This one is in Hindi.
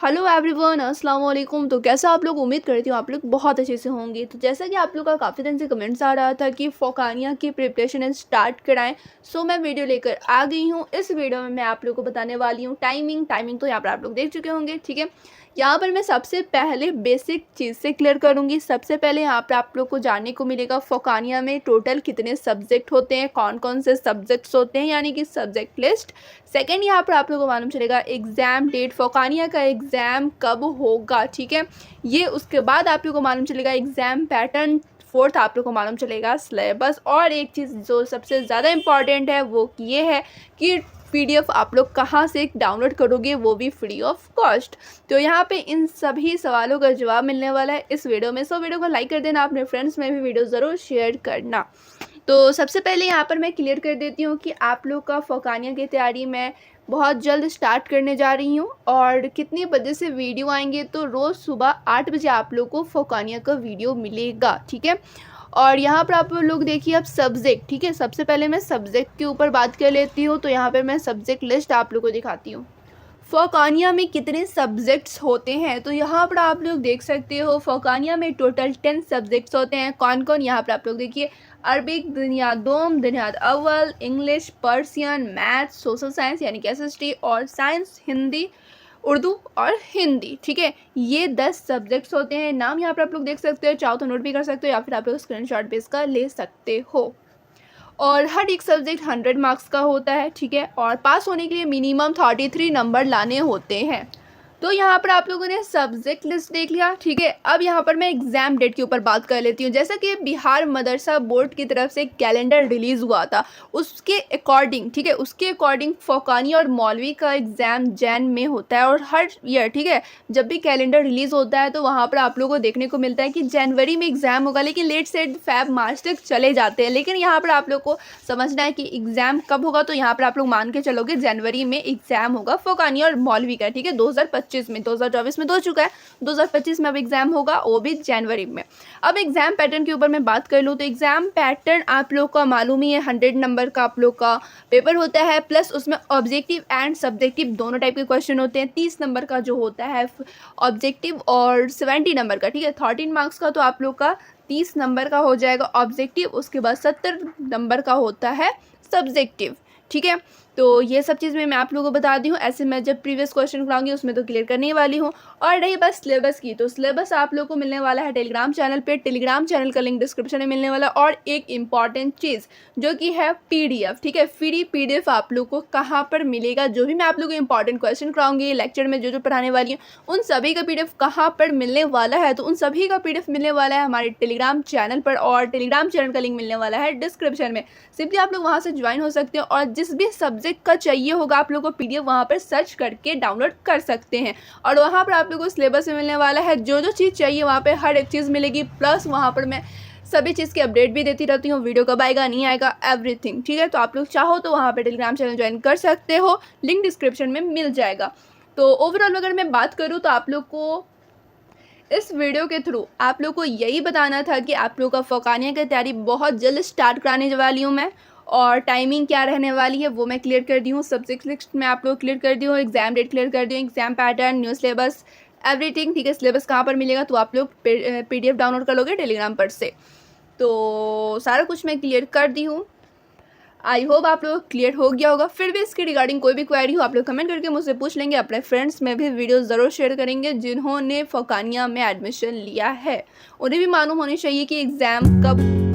हेलो एवरीवन, अस्सलाम वालेकुम। तो कैसा आप लोग, उम्मीद करती हूँ आप लोग बहुत अच्छे से होंगे। तो जैसा कि आप लोग का काफ़ी दिन से कमेंट्स आ रहा था कि फ़ौकानिया की प्रिपरेशन स्टार्ट कराएं, सो मैं वीडियो लेकर आ गई हूँ। इस वीडियो में मैं आप लोग को बताने वाली हूँ टाइमिंग तो यहाँ पर आप लोग देख चुके होंगे, ठीक है। यहाँ पर मैं सबसे पहले बेसिक चीज़ से क्लियर करूँगी। सबसे पहले यहाँ पर आप लोग को जानने को मिलेगा फ़ौकानिया में टोटल कितने सब्जेक्ट होते हैं, कौन कौन से सब्जेक्ट्स होते हैं, यानी कि सब्जेक्ट लिस्ट। सेकंड, यहाँ पर आप लोगों को मालूम चलेगा एग्ज़ाम डेट, फ़ौकानिया का एग्ज़ाम कब होगा, ठीक है। ये उसके बाद आप लोगों को मालूम चलेगा एग्ज़ाम पैटर्न। फोर्थ, आप लोगों को मालूम चलेगा सिलेबस। और एक चीज़ जो सबसे ज़्यादा इम्पॉर्टेंट है वो ये है कि पीडीएफ आप लोग कहाँ से डाउनलोड करोगे, वो भी फ्री ऑफ कॉस्ट। तो यहाँ पे इन सभी सवालों का जवाब मिलने वाला है इस वीडियो में। सो वीडियो को लाइक कर देना, अपने फ्रेंड्स में भी वीडियो ज़रूर शेयर करना। तो सबसे पहले यहाँ पर मैं क्लियर कर देती हूँ कि आप लोग का फ़ौकानिया की तैयारी मैं बहुत जल्द स्टार्ट करने जा रही हूँ। और कितने बजे से वीडियो आएंगे, तो रोज़ सुबह 8 बजे आप लोग को फ़ौकानिया का वीडियो मिलेगा, ठीक है। और यहाँ पर आप लोग देखिए अब सब्जेक्ट, ठीक है। सबसे पहले मैं सब्जेक्ट के ऊपर बात कर लेती हूँ। तो यहाँ पर मैं सब्जेक्ट लिस्ट आप लोग को दिखाती हूँ। फ़ौकानिया में कितने सब्जेक्ट्स होते हैं, तो यहाँ पर आप लोग देख सकते हो फ़ौकानिया में टोटल 10 सब्जेक्ट्स होते हैं। कौन कौन, यहाँ पर आप लोग देखिए। अरबिक, दुनियादोम, दुनियाद अव्वल, English, Persian, math, social science यानी कि एसएसटी, और साइंस, हिंदी, उर्दू और हिंदी, ठीक है। ये 10 सब्जेक्ट्स होते हैं। नाम यहाँ पर आप लोग देख सकते हो, चाहो तो नोट भी कर सकते हो या फिर आप लोग स्क्रीनशॉट भी इसका ले सकते हो। और हर एक सब्जेक्ट 100 मार्क्स का होता है, ठीक है। और पास होने के लिए मिनिमम 33 नंबर लाने होते हैं। तो यहाँ पर आप लोगों ने सब्जेक्ट लिस्ट देख लिया, ठीक है। अब यहाँ पर मैं एग्ज़ाम डेट के ऊपर बात कर लेती हूँ। जैसा कि बिहार मदरसा बोर्ड की तरफ से कैलेंडर रिलीज़ हुआ था, उसके अकॉर्डिंग, ठीक है, उसके अकॉर्डिंग फ़ौकानिया और मौलवी का एग्ज़ाम जैन में होता है। और हर ईयर, ठीक है, जब भी कैलेंडर रिलीज़ होता है तो वहाँ पर आप लोगों को देखने को मिलता है कि जनवरी में एग्ज़ाम होगा, लेकिन लेट से फेब मार्च तक चले जाते हैं। लेकिन यहाँ पर आप लोग को समझना है कि एग्ज़ाम कब होगा। तो यहाँ पर आप लोग मान के चलोगे जनवरी में एग्ज़ाम होगा फ़ौकानिया और मौलवी का, ठीक है। 2025 में, 2024 में तो हो चुका है, 2025 में अब एग्ज़ाम होगा, वो भी जनवरी में। अब एग्ज़ाम पैटर्न के ऊपर मैं बात कर लूँ तो एग्ज़ाम पैटर्न आप लोग का मालूम ही है, 100 नंबर का आप लोग का पेपर होता है, प्लस उसमें ऑब्जेक्टिव एंड सब्जेक्टिव दोनों टाइप के क्वेश्चन होते हैं। 30 नंबर का जो होता है ऑब्जेक्टिव और 70 नंबर का, ठीक है। 13 मार्क्स का तो आप लोग का 30 नंबर का हो जाएगा ऑब्जेक्टिव, उसके बाद 70 नंबर का होता है सब्जेक्टिव, ठीक है। तो ये सब चीज़ मैं आप लोगों को बता दी हूँ। ऐसे मैं जब प्रीवियस क्वेश्चन कराऊंगी उसमें तो क्लियर करने वाली हूँ। और रही बस सिलेबस की, तो सिलेबस आप लोग को मिलने वाला है टेलीग्राम चैनल पे। टेलीग्राम चैनल का लिंक डिस्क्रिप्शन में मिलने वाला है। और एक इम्पॉर्टेंट चीज़ जो कि है पीडीएफ, ठीक है। फ्री पीडीएफ आप लोग को कहाँ पर मिलेगा, जो भी मैं आप लोग को इंपॉर्टेंट क्वेश्चन कराऊंगी लेक्चर में जो पढ़ाने वाली हूँ, उन सभी का पीडीएफ कहाँ पर मिलने वाला है, तो उन सभी का पीडीएफ मिलने वाला है हमारे टेलीग्राम चैनल पर। और टेलीग्राम चैनल का लिंक मिलने वाला है डिस्क्रिप्शन में। सिंपली आप लोग वहाँ से ज्वाइन हो सकते हो और जिस भी सब्जेक्ट का चाहिए होगा आप लोग को पीडीएफ वहाँ पर सर्च करके डाउनलोड कर सकते हैं। और वहाँ पर आप लोग को सिलेबस में मिलने वाला है, जो जो चीज़ चाहिए वहाँ पे हर एक चीज़ मिलेगी। प्लस वहाँ पर मैं सभी चीज़ की अपडेट भी देती रहती हूँ, वीडियो कब आएगा नहीं आएगा एवरीथिंग, ठीक है। तो आप लोग चाहो तो वहाँ पर टेलीग्राम चैनल ज्वाइन कर सकते हो, लिंक डिस्क्रिप्शन में मिल जाएगा। तो ओवरऑल अगर मैं बात करूँ तो आप लोग को इस वीडियो के थ्रू आप लोग को यही बताना था कि आप लोग का फ़ौकानिया की तैयारी बहुत जल्द स्टार्ट कराने वाली हूँ मैं। और टाइमिंग क्या रहने वाली है वो मैं क्लियर कर दी हूँ। सब्जेक्ट लिस्ट में आप लोग क्लियर कर दी हूँ, एग्ज़ाम डेट क्लियर कर दी हूँ, exam pattern, new syllabus, everything, ठीक है। सिलेबस कहाँ पर मिलेगा तो आप लोग पीडीएफ डाउनलोड कर लोगे टेलीग्राम पर से। तो सारा कुछ मैं क्लियर कर दी हूँ। आई होप आप लोग क्लियर हो गया होगा। फिर भी इसके रिगार्डिंग कोई भी क्वेरी हो आप लोग कमेंट करके मुझसे पूछ लेंगे। अपने फ्रेंड्स में भी वीडियो ज़रूर शेयर करेंगे जिन्होंने फ़ौकानिया में एडमिशन लिया है, उन्हें भी मालूम होनी चाहिए कि एग्ज़ाम कब